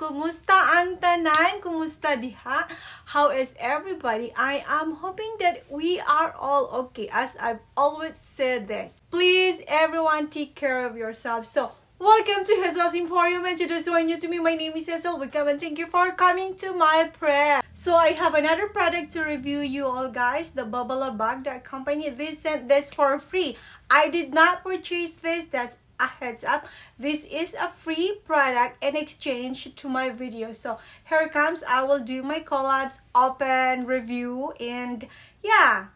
Kumusta ang tanan? Kumusta diha? How is everybody? I am hoping that we are all okay. As I've always said this, please everyone take care of yourselves. So welcome to Hazel's Emporium, and to those who are new to me, my name is Hazel. Welcome and thank you for coming to my prayer. So I have another product to review you all guys, the Babalabags, that company. They sent this for free. I did not purchase this, that's a heads up. This is a free product in exchange to my video. So here comes, I will do my collabs, open, review, and yeah.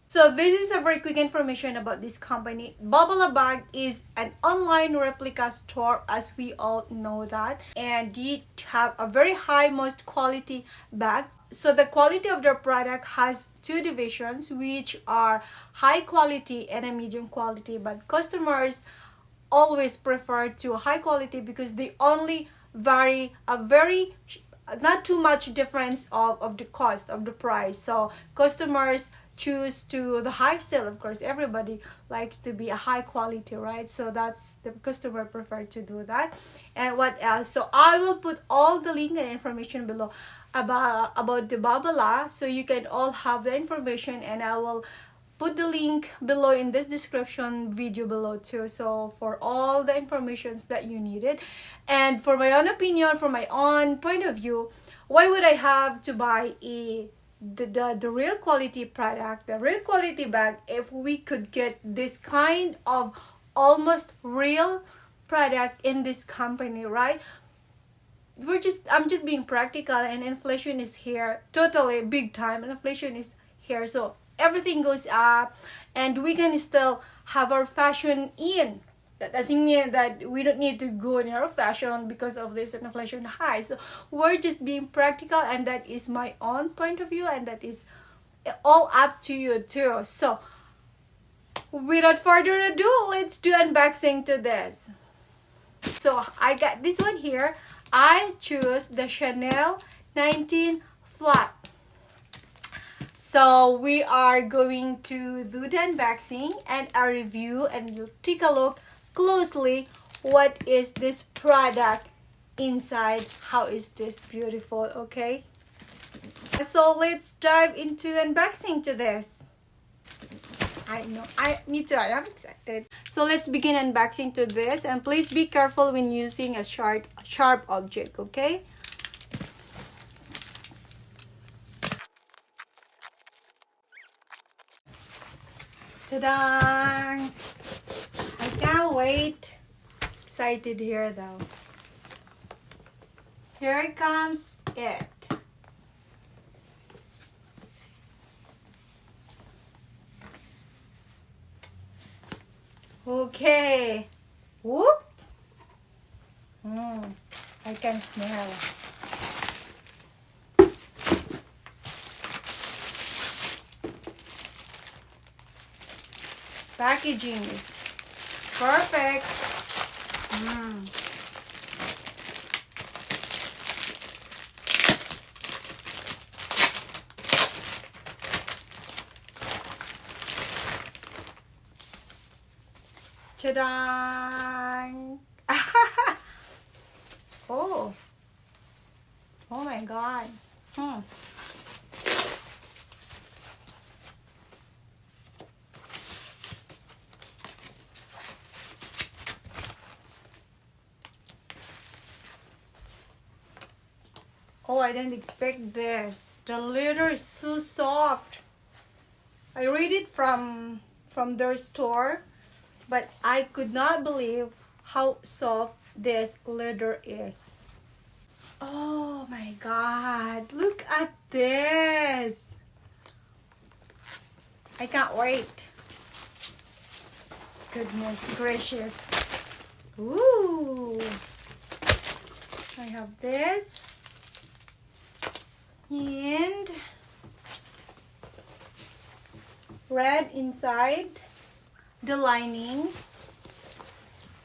So this is a very quick information about this company. Babalabags is an online replica store, as we all know that, and they have a very high most quality bag. So the quality of their product has two divisions, which are high quality and a medium quality, but customers always prefer to high quality because they only vary a very not too much difference of the cost of the price. So customers choose to the high sale. Of course everybody likes to be a high quality, right? So that's the customer prefer to do that. And what else? So I will put all the link and information below about the Babala, so you can all have the information, and I will put the link below in this description video below too, so for all the informations that you needed. And for my own opinion, from my own point of view, why would I have to buy the real quality product, the real quality bag, if we could get this kind of almost real product in this company, right? I'm just being practical, and inflation is here totally big time, and inflation is here, so everything goes up, and we can still have our fashion in. That doesn't mean that we don't need to go in our fashion because of this inflation high. So we're just being practical, and that is my own point of view, and that is all up to you too. So without further ado, let's do unboxing to this. So I got this one here. I choose the Chanel 19 flat. So we are going to do the unboxing and a review, and you'll take a look closely what is this product inside, how is this beautiful, okay? So let's dive into unboxing to this. Me too, I am excited. So let's begin unboxing to this, and please be careful when using a sharp object, okay? Ta-da! I can't wait. Excited here though. Here comes it. Okay. Whoop. I can smell. Packaging is perfect. Ta-da! Oh my god. Oh, I didn't expect this. The leather is so soft. I read it from their store, but I could not believe how soft this leather is. Oh my god, look at this. I can't wait. Goodness gracious. Ooh. I have this. And red inside the lining.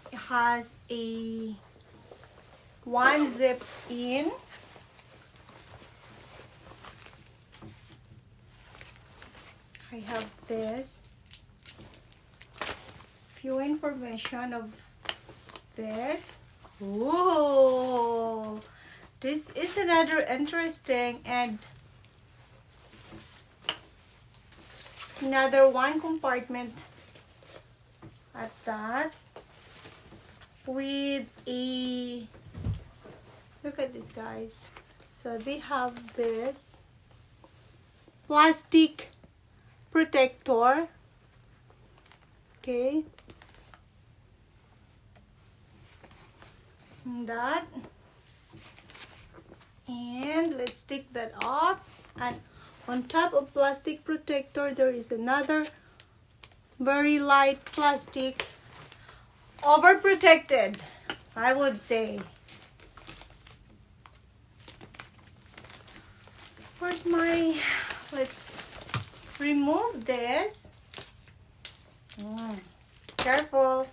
It has a one zip in. I have this few information of this. Ooh, This is another interesting and another one compartment at that with a, look at this guys. So they have this plastic protector. Okay. And that. And let's take that off. And on top of plastic protector, there is another very light plastic, overprotected, I would say. Where's my, let's remove this. Careful.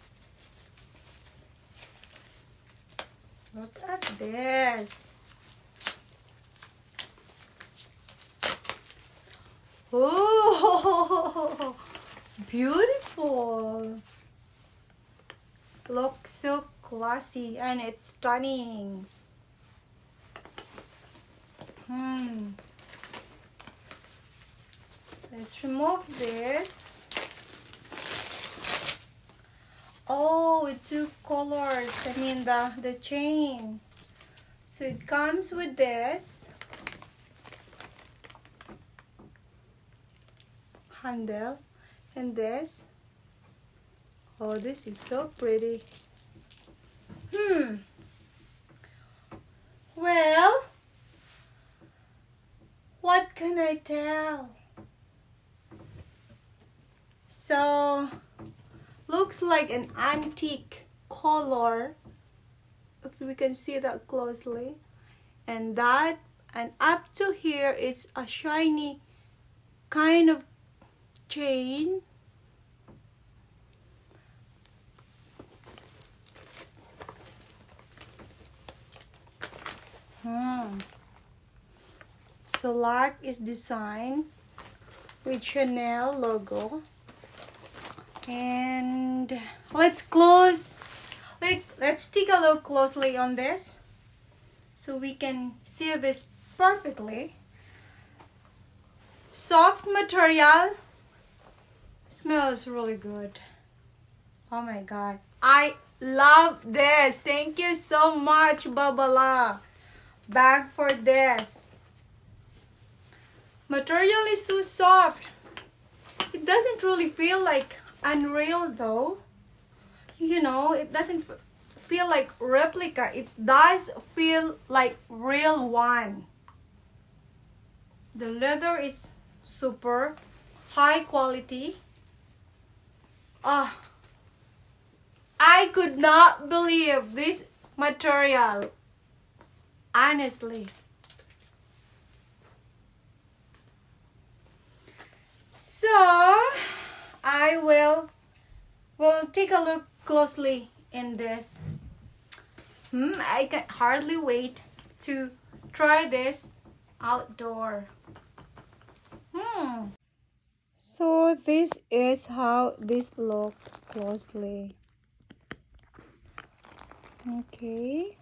Look at this. Oh, beautiful. Looks so classy and it's stunning. Let's remove this. Oh, with two colors. I mean the chain. So it comes with this handle and this. Oh, this is so pretty. Well, what can I tell? So, looks like an antique color, if we can see that closely. And that, and up to here, it's a shiny kind of chain. So lock is designed with Chanel logo. And let's take a look closely on this so we can see this perfectly. Soft material, smells really good. Oh my god, I love this. Thank you so much, Babalabags, for this. Material is so soft. It doesn't really feel like unreal though. You know, it doesn't feel like replica. It does feel like real one. The leather is super high quality. I could not believe this material, honestly. So I will take a look closely in this. I can hardly wait to try this outdoor. So this is how this looks closely. Okay.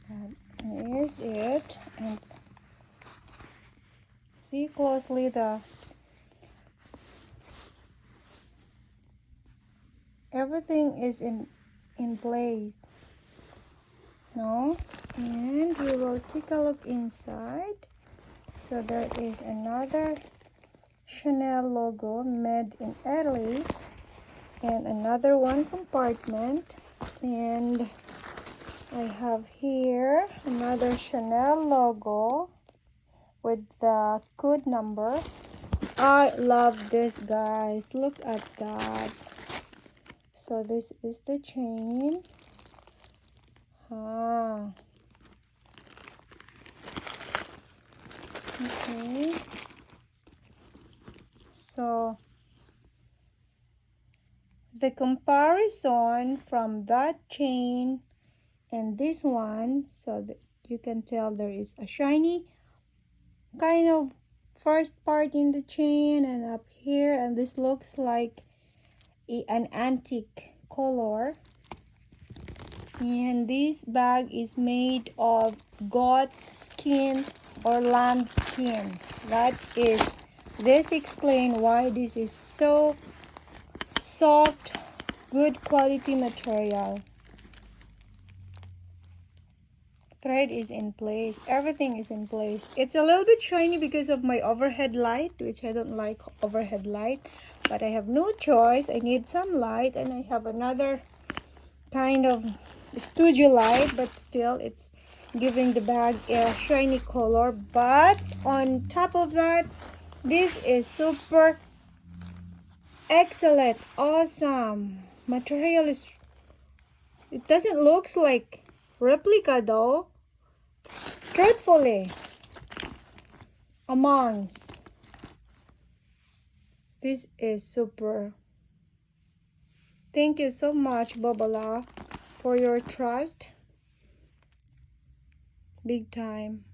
That is it. And see closely the everything is in place. No? And we will take a look inside. So there is another Chanel logo made in Italy, and another one compartment, and I have here another Chanel logo with the code number. I love this, guys. Look at that. So this is the chain. Okay. So the comparison from that chain and this one, so that you can tell there is a shiny kind of first part in the chain and up here, and this looks like an antique color. And this bag is made of goat skin or lamb skin. This explains why this is so soft, good quality material. Thread is in place, everything is in place. It's a little bit shiny because of my overhead light, which I don't like overhead light, but I have no choice. I need some light, and I have another kind of studio light, but still it's giving the bag a shiny color. But on top of that, this is super excellent, awesome material. It doesn't look like replica though, truthfully. Amongst this is super. Thank you so much, Babala, for your trust. Big time.